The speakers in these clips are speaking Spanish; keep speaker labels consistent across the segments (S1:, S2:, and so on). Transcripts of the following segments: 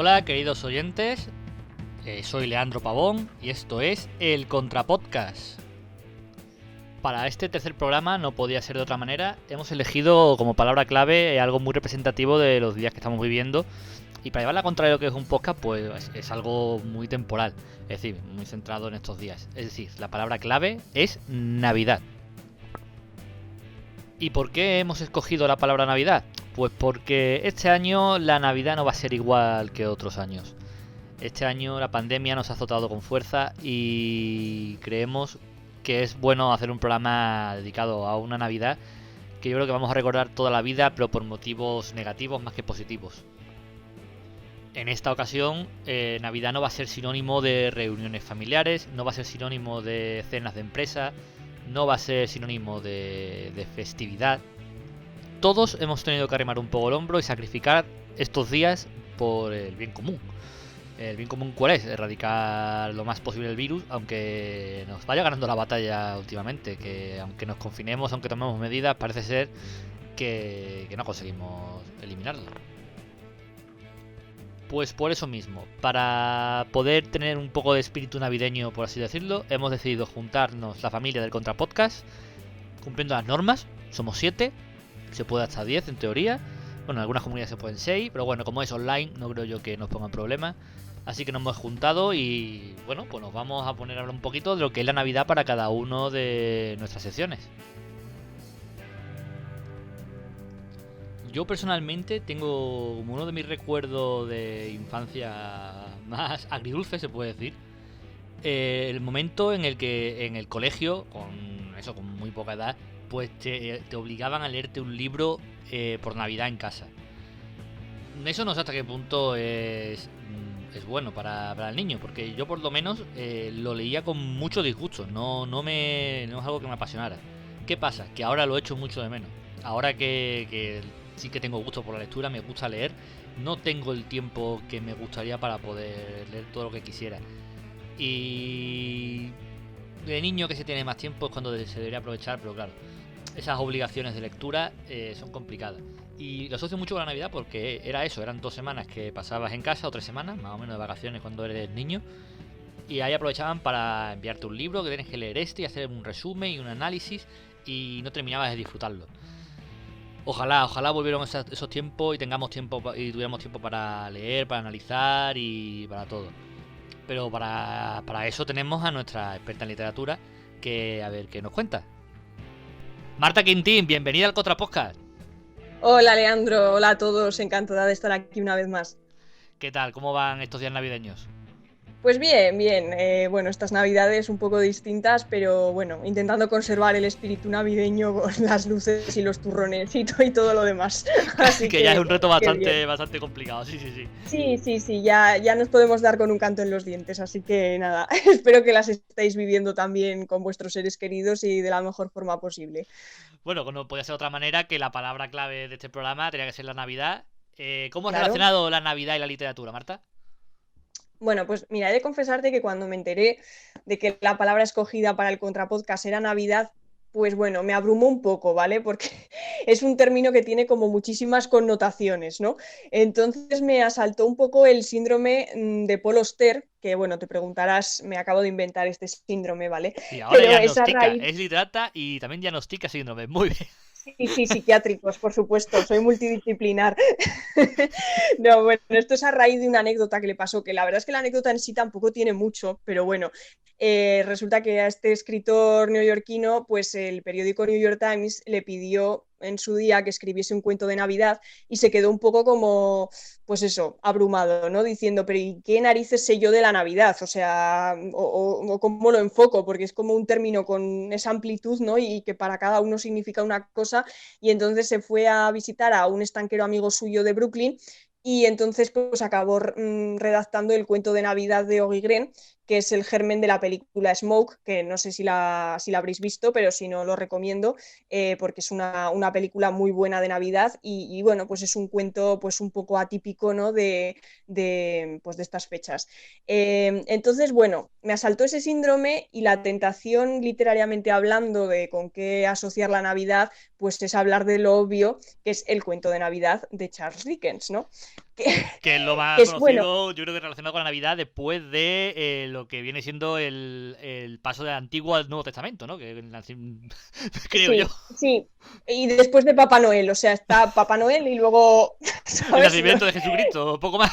S1: Hola queridos oyentes, soy Leandro Pavón y esto es el Contrapodcast. Para este tercer programa no podía ser de otra manera, hemos elegido como palabra clave algo muy representativo de los días que estamos viviendo. Y para llevar la contraria de lo que es un podcast, pues es algo muy temporal, es decir, muy centrado en estos días. Es decir, la palabra clave es Navidad. ¿Y por qué hemos escogido la palabra Navidad? Pues porque este año la Navidad no va a ser igual que otros años. Este año la pandemia nos ha azotado con fuerza y creemos que es bueno hacer un programa dedicado a una Navidad que yo creo que vamos a recordar toda la vida, pero por motivos negativos más que positivos. En esta ocasión, Navidad no va a ser sinónimo de reuniones familiares, no va a ser sinónimo de cenas de empresa, no va a ser sinónimo de festividad. Todos hemos tenido que arrimar un poco el hombro y sacrificar estos días por el bien común. ¿El bien común cuál es? Erradicar lo más posible el virus, aunque nos vaya ganando la batalla últimamente, que aunque nos confinemos, aunque tomemos medidas, parece ser que no conseguimos eliminarlo. Pues por eso mismo, para poder tener un poco de espíritu navideño, por así decirlo, hemos decidido juntarnos la familia del Contrapodcast, cumpliendo las normas. Somos 7, se puede hasta 10 en teoría. Bueno, en algunas comunidades se pueden 6, pero bueno, como es online, no creo yo que nos pongan problemas. Así que nos hemos juntado y bueno, pues nos vamos a poner a hablar un poquito de lo que es la Navidad para cada uno de nuestras secciones. Yo personalmente tengo como uno de mis recuerdos de infancia más agridulce, se puede decir, el momento en el que en el colegio, con muy poca edad, pues te obligaban a leerte un libro por Navidad en casa. Eso no sé hasta qué punto es bueno para el niño, porque yo por lo menos lo leía con mucho disgusto, no es algo que me apasionara. ¿Qué pasa? Que ahora lo echo mucho de menos. Ahora que sí que tengo gusto por la lectura, me gusta leer, no tengo el tiempo que me gustaría para poder leer todo lo que quisiera. Y de niño que se tiene más tiempo es cuando se debería aprovechar, pero claro, esas obligaciones de lectura son complicadas. Y lo asocio mucho con la Navidad porque era eso, eran 2 semanas que pasabas en casa, o 3 semanas, más o menos de vacaciones cuando eres niño. Y ahí aprovechaban para enviarte un libro que tienes que leer y hacer un resumen y un análisis y no terminabas de disfrutarlo. Ojalá volvieran esos tiempos y tengamos tiempo y tuviéramos tiempo para leer, para analizar y para todo. Pero para eso tenemos a nuestra experta en literatura que a ver qué nos cuenta. Marta Quintín, bienvenida al Contrapodcast.
S2: Hola Leandro, hola a todos, encantada de estar aquí una vez más.
S1: ¿Qué tal? ¿Cómo van estos días navideños?
S2: Pues bien, bien, bueno, estas navidades un poco distintas, pero bueno, intentando conservar el espíritu navideño con las luces y los turrones y todo lo demás. Así
S1: Que ya es un reto
S2: que bien.
S1: bastante complicado, sí.
S2: Sí, ya nos podemos dar con un canto en los dientes, así que nada, espero que las estéis viviendo también con vuestros seres queridos y de la mejor forma posible.
S1: Bueno, no podía ser de otra manera que la palabra clave de este programa tenía que ser la Navidad. ¿Cómo has
S2: Claro.
S1: relacionado la Navidad y la literatura, Marta?
S2: Bueno, pues mira, he de confesarte que cuando me enteré de que la palabra escogida para el contrapodcast era Navidad, pues bueno, me abrumó un poco, ¿vale? Porque es un término que tiene como muchísimas connotaciones, ¿no? Entonces me asaltó un poco el síndrome de Paul Auster, que bueno, te preguntarás, me acabo de inventar este síndrome, ¿vale?
S1: Sí, ahora
S2: Pero esa
S1: diagnostica,
S2: raíz.
S1: es literata y también diagnostica síndrome. Muy bien.
S2: Sí, psiquiátricos, por supuesto, soy multidisciplinar. No, bueno, esto es a raíz de una anécdota que le pasó, que la verdad es que la anécdota en sí tampoco tiene mucho, pero bueno, resulta que a este escritor neoyorquino, pues el periódico New York Times le pidió en su día que escribiese un cuento de Navidad y se quedó un poco como, pues eso, abrumado, ¿no? Diciendo, pero ¿y qué narices sé yo de la Navidad? O sea, o cómo lo enfoco, porque es como un término con esa amplitud, ¿no? Y que para cada uno significa una cosa. Y entonces se fue a visitar a un estanquero amigo suyo de Brooklyn y entonces pues acabó redactando el cuento de Navidad de Oggy Green, que es el germen de la película Smoke, que no sé si la habréis visto, pero si no lo recomiendo, porque es una película muy buena de Navidad y bueno, pues es un cuento pues un poco atípico, ¿no? Pues de estas fechas. Entonces, bueno, me asaltó ese síndrome y la tentación, literariamente hablando, de con qué asociar la Navidad, pues es hablar de lo obvio, que es el cuento de Navidad de Charles Dickens, ¿no? Que,
S1: Que es lo más
S2: que es bueno.
S1: conocido, yo creo que relacionado con la Navidad después de lo que viene siendo el paso del Antiguo al Nuevo Testamento, ¿no? Creo yo.
S2: Sí, sí. Y después de Papá Noel, o sea, está Papá Noel y luego,
S1: El
S2: ¿sabes?
S1: nacimiento de Jesucristo, poco más.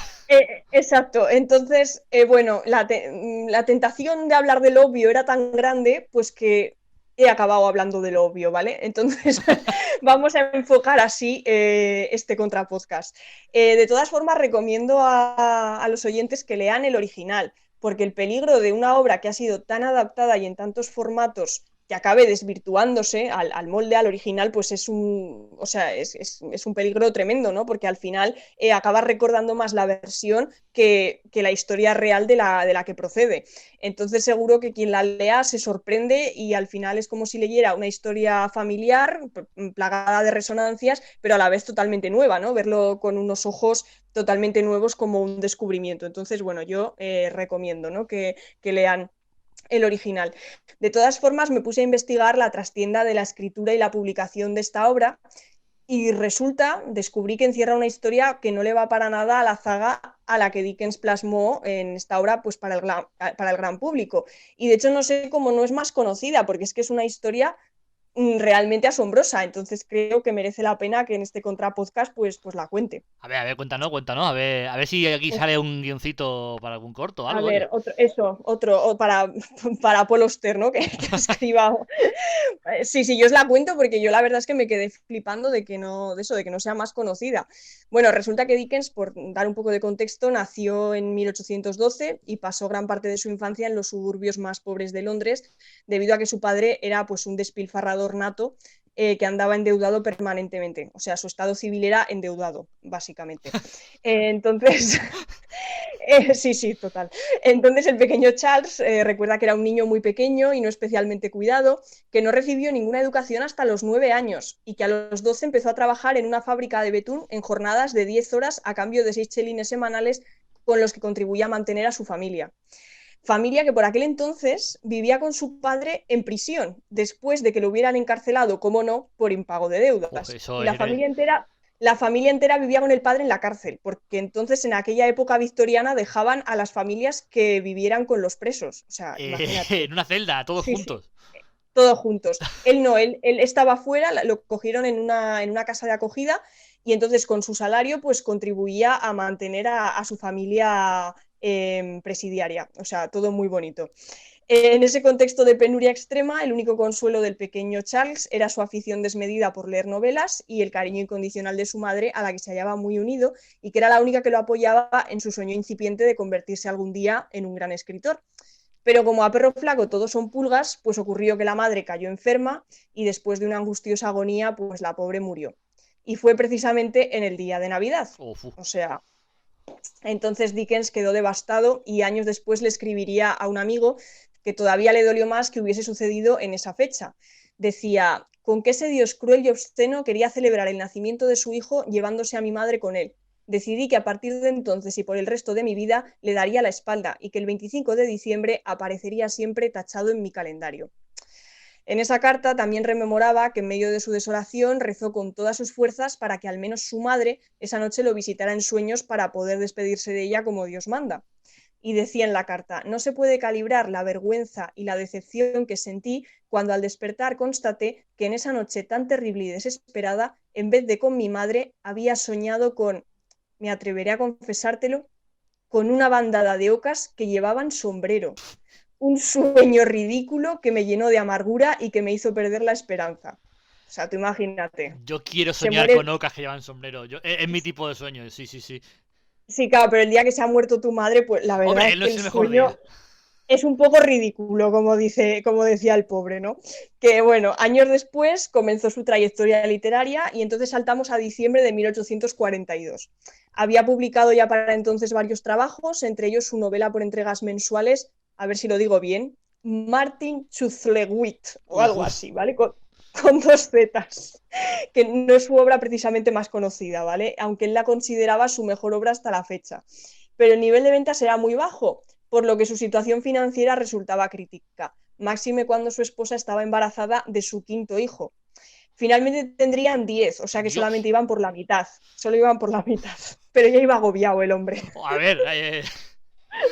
S2: Exacto. Entonces, bueno, la tentación de hablar del obvio era tan grande, pues que he acabado hablando del obvio, ¿vale? Entonces, vamos a enfocar así este contrapodcast. De todas formas, recomiendo a los oyentes que lean el original, porque el peligro de una obra que ha sido tan adaptada y en tantos formatos que acabe desvirtuándose al molde, al original, pues o sea, es un peligro tremendo, ¿no? Porque al final acabas recordando más la versión que la historia real de la que procede. Entonces seguro que quien la lea se sorprende y al final es como si leyera una historia familiar plagada de resonancias, pero a la vez totalmente nueva, ¿no? Verlo con unos ojos totalmente nuevos como un descubrimiento. Entonces, bueno, yo recomiendo, ¿no? que lean el original. De todas formas, me puse a investigar la trastienda de la escritura y la publicación de esta obra y descubrí que encierra una historia que no le va para nada a la saga a la que Dickens plasmó en esta obra pues para el gran público. Y de hecho no sé cómo no es más conocida, porque es que es una historia realmente asombrosa, entonces creo que merece la pena que en este contrapodcast pues la cuente.
S1: A ver, cuéntanos, a ver si aquí sale un guioncito para algún corto o
S2: A
S1: algo, oye.
S2: ver, otro para Paul Auster, ¿no? Que escriba. Sí, sí, yo os la cuento porque yo la verdad es que me quedé flipando de que no sea más conocida. Bueno, resulta que Dickens, por dar un poco de contexto, nació en 1812 y pasó gran parte de su infancia en los suburbios más pobres de Londres, debido a que su padre era pues un despilfarrador nato que andaba endeudado permanentemente. O sea, su estado civil era endeudado, básicamente. Entonces, sí, sí, total. Entonces el pequeño Charles recuerda que era un niño muy pequeño y no especialmente cuidado, que no recibió ninguna educación hasta los 9 años y que a los 12 empezó a trabajar en una fábrica de betún en jornadas de 10 horas a cambio de 6 chelines semanales con los que contribuía a mantener a su familia. Familia que por aquel entonces vivía con su padre en prisión, después de que lo hubieran encarcelado, como no, por impago de
S1: Uf,
S2: deudas.
S1: eso
S2: Y
S1: es.
S2: la familia entera vivía con el padre en la cárcel, porque entonces en aquella época victoriana dejaban a las familias que vivieran con los presos. O sea, imagínate.
S1: En una celda, todos
S2: Sí, sí,
S1: juntos.
S2: todos juntos. Él no, él estaba fuera, lo cogieron en una casa de acogida y entonces con su salario pues contribuía a mantener a su familia presidiaria. O sea, todo muy bonito. En ese contexto de penuria extrema, el único consuelo del pequeño Charles era su afición desmedida por leer novelas y el cariño incondicional de su madre, a la que se hallaba muy unido y que era la única que lo apoyaba en su sueño incipiente de convertirse algún día en un gran escritor. Pero como a perro flaco todos son pulgas, pues ocurrió que la madre cayó enferma y después de una angustiosa agonía, pues la pobre murió. Y fue precisamente en el día de Navidad.
S1: Uf,
S2: O sea, entonces Dickens quedó devastado y años después le escribiría a un amigo que todavía le dolió más que hubiese sucedido en esa fecha. Decía, ¿con qué ese Dios cruel y obsceno quería celebrar el nacimiento de su hijo llevándose a mi madre con él? Decidí que a partir de entonces y por el resto de mi vida le daría la espalda y que el 25 de diciembre aparecería siempre tachado en mi calendario. En esa carta también rememoraba que en medio de su desolación rezó con todas sus fuerzas para que al menos su madre esa noche lo visitara en sueños para poder despedirse de ella como Dios manda. Y decía en la carta, no se puede calibrar la vergüenza y la decepción que sentí cuando al despertar constaté que en esa noche tan terrible y desesperada, en vez de con mi madre, había soñado con, me atreveré a confesártelo, con una bandada de ocas que llevaban sombrero, un sueño ridículo que me llenó de amargura y que me hizo perder la esperanza. O sea, tú imagínate.
S1: yo quiero
S2: Se
S1: soñar con
S2: muere.
S1: ocas que llevan sombrero. Es mi tipo de sueño, sí, sí, sí.
S2: Sí, claro, pero el día que se ha muerto tu madre, pues la verdad
S1: Hombre,
S2: es
S1: él no
S2: que
S1: es
S2: el
S1: el mejor
S2: sueño
S1: día.
S2: es un poco ridículo, como decía el pobre, ¿no? Que bueno, años después comenzó su trayectoria literaria y entonces saltamos a diciembre de 1842. Había publicado ya para entonces varios trabajos, entre ellos su novela por entregas mensuales a ver si lo digo bien, Martin Chuzzlewit o
S1: Uf,
S2: algo
S1: uf.
S2: así, ¿vale? Con dos zetas, que no es su obra precisamente más conocida, ¿vale? Aunque él la consideraba su mejor obra hasta la fecha. Pero el nivel de ventas era muy bajo, por lo que su situación financiera resultaba crítica, máxime cuando su esposa estaba embarazada de su quinto hijo. Finalmente tendrían 10, o sea que
S1: Dios.
S2: solamente iban por la mitad, solo iban por la mitad, pero ya iba agobiado el hombre.
S1: A ver,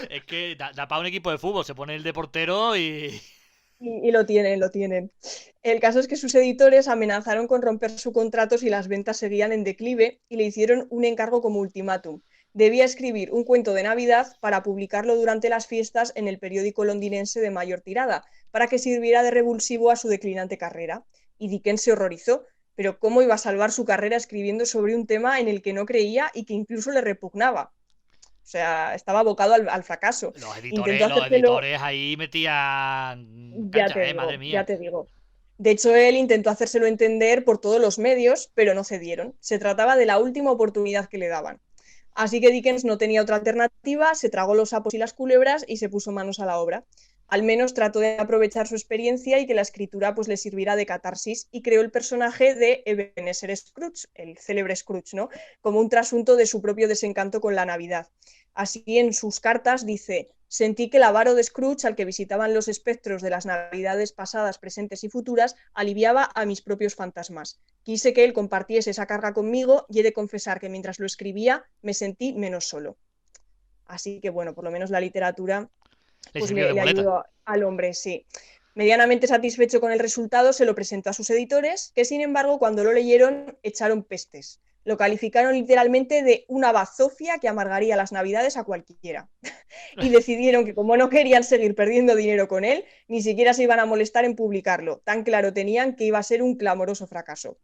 S1: es que da para un equipo de fútbol, se pone el de portero y...
S2: Y lo tienen, lo tienen. El caso es que sus editores amenazaron con romper su contrato si las ventas seguían en declive y le hicieron un encargo como ultimátum. Debía escribir un cuento de Navidad para publicarlo durante las fiestas en el periódico londinense de mayor tirada, para que sirviera de revulsivo a su declinante carrera. Y Dickens se horrorizó, pero ¿cómo iba a salvar su carrera escribiendo sobre un tema en el que no creía y que incluso le repugnaba? O sea, estaba abocado al fracaso. Intentó
S1: Los
S2: hacérselo.
S1: editores ahí metían
S2: Ya
S1: caña,
S2: te
S1: madre
S2: digo,
S1: mía.
S2: ya te digo. De hecho, él intentó hacérselo entender por todos los medios, pero no cedieron. Se trataba de la última oportunidad que le daban. Así que Dickens no tenía otra alternativa, se tragó los sapos y las culebras y se puso manos a la obra. Al menos trató de aprovechar su experiencia y que la escritura pues, le sirviera de catarsis y creó el personaje de Ebenezer Scrooge, el célebre Scrooge, ¿no? Como un trasunto de su propio desencanto con la Navidad. Así en sus cartas dice: sentí que el avaro de Scrooge, al que visitaban los espectros de las navidades pasadas, presentes y futuras, aliviaba a mis propios fantasmas. Quise que él compartiese esa carga conmigo y he de confesar que mientras lo escribía me sentí menos solo. Así que bueno, por lo menos la literatura
S1: Le
S2: pues
S1: sirvió de
S2: le
S1: muleta.
S2: ayudó al hombre, sí. Medianamente satisfecho con el resultado, se lo presentó a sus editores, que sin embargo, cuando lo leyeron, echaron pestes. Lo calificaron literalmente de una bazofia que amargaría las navidades a cualquiera. Y decidieron que como no querían seguir perdiendo dinero con él, ni siquiera se iban a molestar en publicarlo. Tan claro tenían que iba a ser un clamoroso fracaso.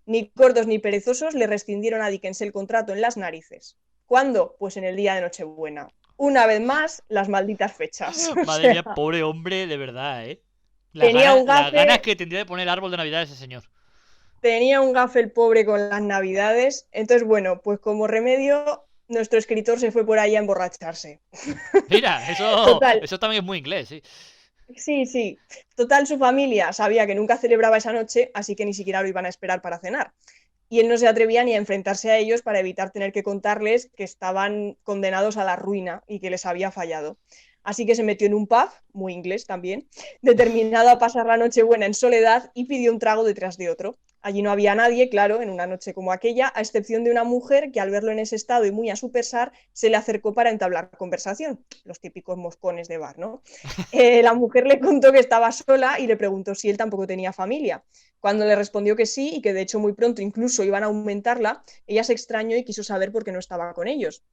S2: Ni cortos ni perezosos le rescindieron a Dickens el contrato en las narices. ¿Cuándo? Pues en el día de Nochebuena. Una vez más, las malditas fechas. O
S1: Madre
S2: sea,
S1: mía, pobre hombre, de verdad, ¿eh?
S2: tenía un
S1: Las ganas
S2: gafe,
S1: que tendría de poner el árbol de Navidad ese señor.
S2: tenía un gafe el pobre con las navidades. Entonces, bueno, pues como remedio, nuestro escritor se fue por ahí a emborracharse.
S1: Mira,
S2: Total,
S1: eso también es muy inglés, sí.
S2: sí, sí. Total, su familia sabía que nunca celebraba esa noche, así que ni siquiera lo iban a esperar para cenar. Y él no se atrevía ni a enfrentarse a ellos para evitar tener que contarles que estaban condenados a la ruina y que les había fallado. Así que se metió en un pub, muy inglés también, determinado a pasar la noche buena en soledad y pidió un trago detrás de otro. Allí no había nadie, claro, en una noche como aquella, a excepción de una mujer que al verlo en ese estado y muy a su pesar, se le acercó para entablar conversación, los típicos moscones de bar, ¿no? La mujer le contó que estaba sola y le preguntó si él tampoco tenía familia. Cuando le respondió que sí y que de hecho muy pronto incluso iban a aumentarla, ella se extrañó y quiso saber por qué no estaba con ellos.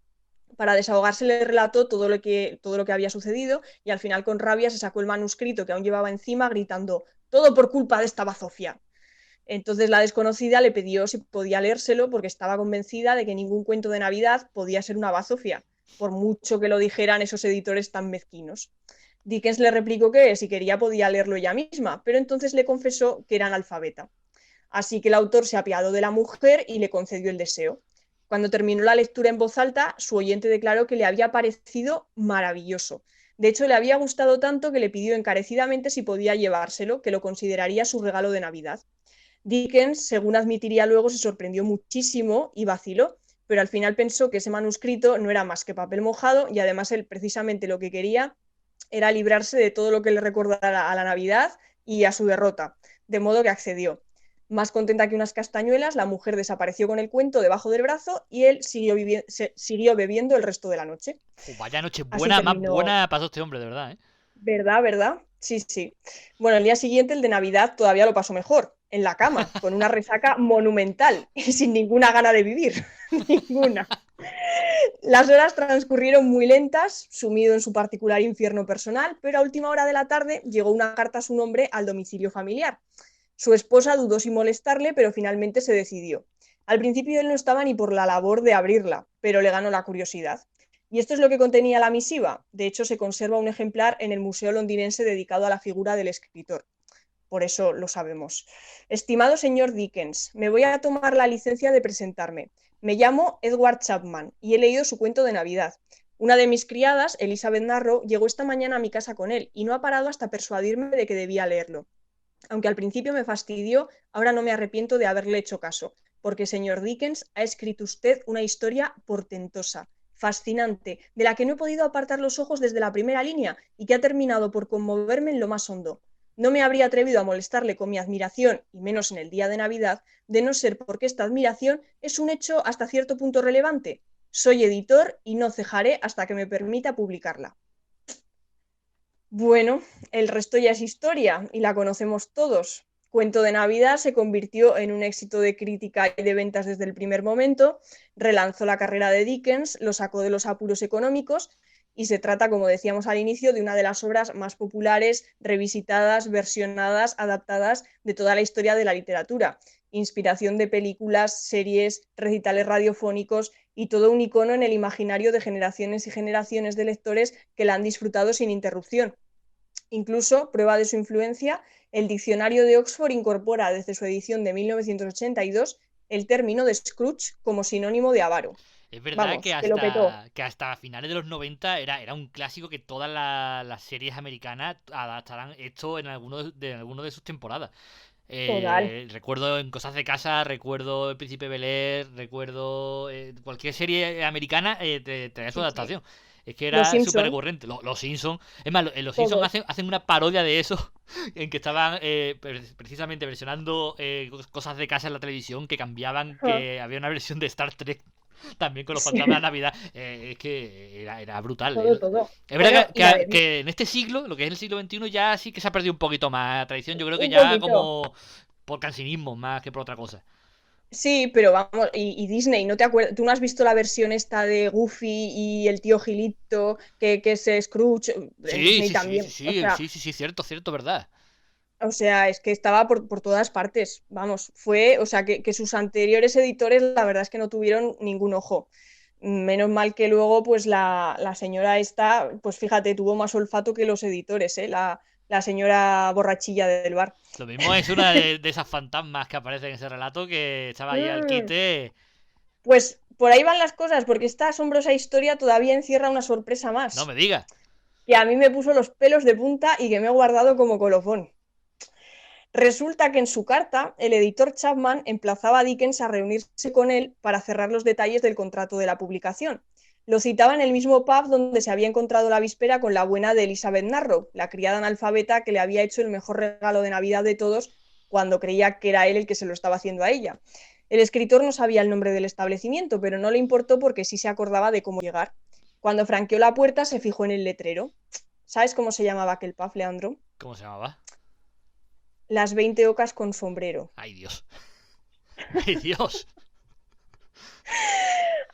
S2: Para desahogarse le relató todo lo que había sucedido y al final con rabia se sacó el manuscrito que aún llevaba encima gritando: todo por culpa de esta bazofia. Entonces la desconocida le pidió si podía leérselo porque estaba convencida de que ningún cuento de Navidad podía ser una bazofia, por mucho que lo dijeran esos editores tan mezquinos. Dickens le replicó que si quería podía leerlo ella misma, pero entonces le confesó que era analfabeta. Así que el autor se apiadó de la mujer y le concedió el deseo. Cuando terminó la lectura en voz alta, su oyente declaró que le había parecido maravilloso. De hecho, le había gustado tanto que le pidió encarecidamente si podía llevárselo, que lo consideraría su regalo de Navidad. Dickens, según admitiría luego, se sorprendió muchísimo y vaciló, pero al final pensó que ese manuscrito no era más que papel mojado y además él precisamente lo que quería era librarse de todo lo que le recordara a la Navidad y a su derrota, de modo que accedió. Más contenta que unas castañuelas, la mujer desapareció con el cuento debajo del brazo y él siguió bebiendo el resto de la noche.
S1: Vaya noche
S2: Así
S1: buena, más
S2: terminó.
S1: buena pasó este hombre, de verdad, ¿eh?
S2: ¿Verdad, verdad? Sí, sí. Bueno, el día siguiente, el de Navidad, todavía lo pasó mejor, en la cama, con una resaca monumental y sin ninguna gana de vivir. Ninguna. Las horas transcurrieron muy lentas, sumido en su particular infierno personal, pero a última hora de la tarde llegó una carta a su nombre al domicilio familiar. Su esposa dudó sin molestarle, pero finalmente se decidió. Al principio él no estaba ni por la labor de abrirla, pero le ganó la curiosidad. Y esto es lo que contenía la misiva. De hecho, se conserva un ejemplar en el Museo Londinense dedicado a la figura del escritor. Por eso lo sabemos. Estimado señor Dickens, me voy a tomar la licencia de presentarme. Me llamo Edward Chapman y he leído su cuento de Navidad. Una de mis criadas, Elizabeth Narrow, llegó esta mañana a mi casa con él y no ha parado hasta persuadirme de que debía leerlo. Aunque al principio me fastidió, ahora no me arrepiento de haberle hecho caso, porque, señor Dickens, ha escrito usted una historia portentosa, fascinante, de la que no he podido apartar los ojos desde la primera línea y que ha terminado por conmoverme en lo más hondo. No me habría atrevido a molestarle con mi admiración, y menos en el día de Navidad, de no ser porque esta admiración es un hecho hasta cierto punto relevante. Soy editor y no cejaré hasta que me permita publicarla. Bueno, el resto ya es historia y la conocemos todos. Cuento de Navidad se convirtió en un éxito de crítica y de ventas desde el primer momento, relanzó la carrera de Dickens, lo sacó de los apuros económicos y se trata, como decíamos al inicio, de una de las obras más populares, revisitadas, versionadas, adaptadas de toda la historia de la literatura. Inspiración de películas, series, recitales radiofónicos y todo un icono en el imaginario de generaciones y generaciones de lectores que la han disfrutado sin interrupción. Incluso, prueba de su influencia, el diccionario de Oxford incorpora desde su edición de 1982 el término de Scrooge como sinónimo de avaro.
S1: Es verdad
S2: Vamos, que lo petó.
S1: que hasta finales de los 90 era un clásico que todas las series americanas adaptaran esto en alguno de sus temporadas.
S2: Total.
S1: Recuerdo en Cosas de Casa, recuerdo El Príncipe Bel-Air, recuerdo cualquier serie americana tenía su
S2: Sí, sí.
S1: adaptación. Es que
S2: Los
S1: era súper
S2: Simpson,
S1: recurrente. Los Simpsons. Es más, los Simpsons
S2: todos.
S1: hacen una parodia de eso. En que estaban precisamente versionando cosas de casa en la televisión. Que cambiaban. Que había una versión de Star Trek. También con los
S2: Sí,
S1: fantasmas de Navidad. Es que era brutal.
S2: todo, todo.
S1: Es
S2: Bueno,
S1: verdad
S2: y la de
S1: que en este siglo, lo que es el siglo XXI, ya sí que se ha perdido un poquito más. La tradición, yo creo que
S2: un
S1: ya
S2: poquito.
S1: como por cansinismo más que por otra cosa.
S2: Sí, pero vamos, y Disney, ¿no te acuerdas? ¿Tú no has visto la versión esta de Goofy y el tío Gilito, que es Scrooge? En
S1: Sí,
S2: Disney
S1: sí, sí,
S2: también.
S1: sí, sí, sí, sí, sí, cierto, cierto, verdad.
S2: Es que estaba por todas partes. Vamos, o sea, que sus anteriores editores, la verdad es que no tuvieron ningún ojo. Menos mal que luego, pues la señora esta, pues fíjate, tuvo más olfato que los editores, ¿eh? La señora borrachilla del bar.
S1: Lo mismo es una de esas fantasmas que aparecen en ese relato que estaba ahí al
S2: Mm,
S1: quite.
S2: Pues por ahí van las cosas, porque esta asombrosa historia todavía encierra una sorpresa
S1: No
S2: más,
S1: me digas.
S2: que a mí me puso los pelos de punta y que me he guardado como colofón. Resulta que en su carta, el editor Chapman emplazaba a Dickens a reunirse con él para cerrar los detalles del contrato de la publicación. Lo citaba en el mismo pub donde se había encontrado la víspera con la buena de Elizabeth Narrow, la criada analfabeta que le había hecho el mejor regalo de Navidad de todos cuando creía que era él el que se lo estaba haciendo a ella. El escritor no sabía el nombre del establecimiento, pero no le importó porque sí se acordaba de cómo llegar. Cuando franqueó la puerta, se fijó en el letrero. ¿Sabes cómo se llamaba aquel pub, Leandro?
S1: ¿Cómo se llamaba?
S2: Las 20 ocas con sombrero.
S1: Ay, Dios. Ay, Dios.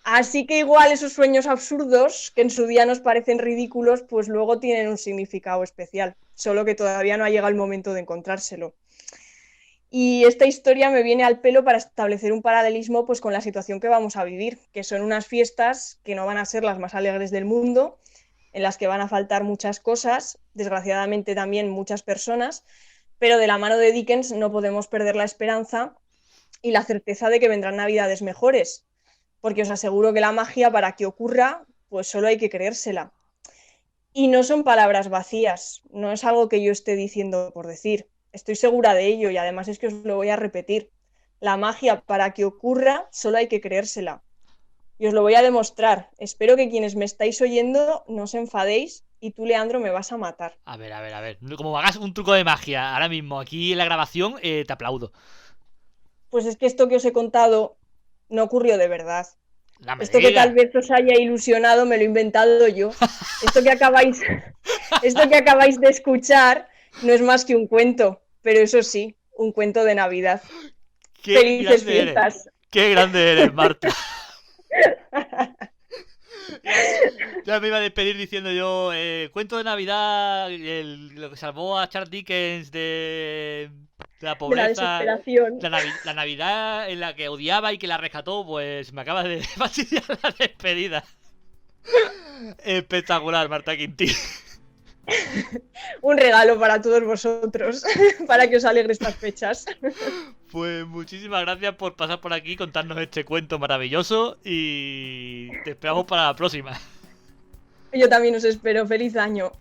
S2: Así que igual esos sueños absurdos, que en su día nos parecen ridículos, pues luego tienen un significado especial, solo que todavía no ha llegado el momento de encontrárselo. Y esta historia me viene al pelo para establecer un paralelismo pues, con la situación que vamos a vivir, que son unas fiestas que no van a ser las más alegres del mundo, en las que van a faltar muchas cosas, desgraciadamente también muchas personas, pero de la mano de Dickens no podemos perder la esperanza y la certeza de que vendrán navidades mejores, porque os aseguro que la magia para que ocurra, pues solo hay que creérsela. Y no son palabras vacías, no es algo que yo esté diciendo por decir, estoy segura de ello y además es que os lo voy a repetir. La magia para que ocurra solo hay que creérsela. Y os lo voy a demostrar. Espero que quienes me estáis oyendo no os enfadéis y tú, Leandro, me vas a matar.
S1: A ver, a ver, a ver. Como hagas un truco de magia ahora mismo aquí en la grabación, te aplaudo.
S2: Pues es que esto que os he contado no ocurrió de verdad.
S1: No me
S2: Esto que tal
S1: digas.
S2: vez os haya ilusionado me lo he inventado yo. Esto que acabáis, esto que acabáis de escuchar no es más que un cuento, pero eso sí, un cuento de Navidad.
S1: Qué
S2: Felices
S1: grande eres.
S2: fiestas.
S1: Qué grande eres, Marta. Ya, ya me iba a despedir diciendo yo, cuento de Navidad, lo que salvó a Charles Dickens de la
S2: De la
S1: pobreza,
S2: desesperación.
S1: la Navidad en la que odiaba y que la rescató, pues me acaba de fastidiar la despedida. Espectacular, Marta Quintín.
S2: Un regalo para todos vosotros, para que os alegre estas fechas.
S1: Pues muchísimas gracias por pasar por aquí y contarnos este cuento maravilloso y te esperamos para la próxima.
S2: Yo también os espero. Feliz año.